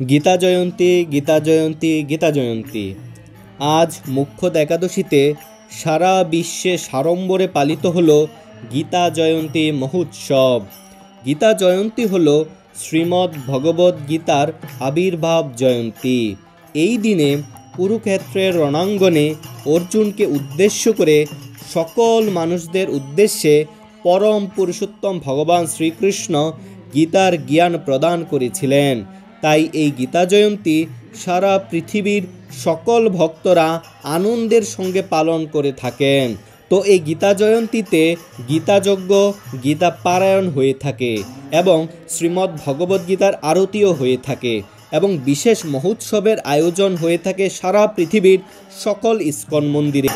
গীতা জয়ন্তী, গীতা জয়ন্তী, গীতা জয়ন্তী। আজ মুখ্যত একাদশীতে সারা বিশ্বে সাড়ম্বরে পালিত হলো গীতা জয়ন্তী মহোৎসব। গীতা জয়ন্তী হলো শ্রীমদ্ ভগবদ্ গীতার আবির্ভাব জয়ন্তী। এই দিনে কুরুক্ষেত্রের রণাঙ্গনে অর্জুনকে উদ্দেশ্য করে সকল মানুষদের উদ্দেশ্যে পরম পুরুষোত্তম ভগবান শ্রীকৃষ্ণ গীতার জ্ঞান প্রদান করেছিলেন। তাই এই গীতা জয়ন্তী সারা পৃথিবীর সকল ভক্তরা আনন্দের সঙ্গে পালন করে থাকেন। তো এই গীতা জয়ন্তীতে গীতাযজ্ঞ, গীতা পারায়ণ হয়ে থাকে এবং শ্রীমদ্ ভগবদ্গীতার আরতিও হয়ে থাকে এবং বিশেষ মহোৎসবের আয়োজন হয়ে থাকে সারা পৃথিবীর সকল ইস্কন মন্দিরে।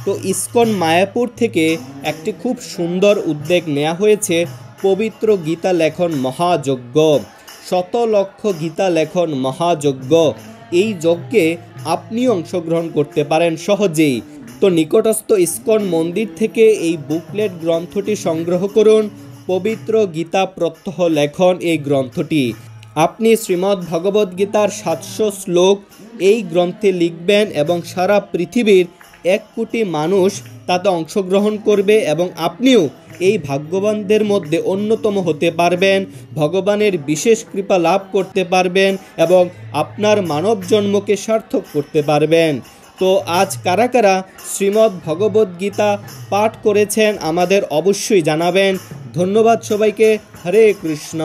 তো ইস্কন মায়াপুর থেকে একটি খুব সুন্দর উদ্যোগ নেওয়া হয়েছে, পবিত্র গীতা লেখন মহাযজ্ঞ, 100 লক্ষ গীতা লেখন মহাযজ্ঞ। এই যজ্ঞে আপনি অংশগ্রহণ করতে পারেন সহজেই। তো নিকটস্থ ইস্কন মন্দির থেকে এই বুকলেট গ্রন্থটি সংগ্রহ করুন, পবিত্র গীতা প্রত্যহ লেখন এই গ্রন্থটি। আপনি শ্রীমদ্ ভগবদ্গীতার 700 শ্লোক এই গ্রন্থে লিখবেন এবং সারা পৃথিবীর 1 কোটি মানুষ তাতে অংশগ্রহণ করবে এবং আপনিও এই ভাগ্যবানদের মধ্যে অন্যতম হতে পারবেন, ভগবানের বিশেষ কৃপা লাভ করতে পারবেন এবং আপনার মানব জন্মকে সার্থক করতে পারবেন। তো আজ কারা কারা শ্রীমদ্ ভগবদ্গীতা পাঠ করেছেন আমাদের অবশ্যই জানাবেন। ধন্যবাদ সবাইকে। হরে কৃষ্ণ।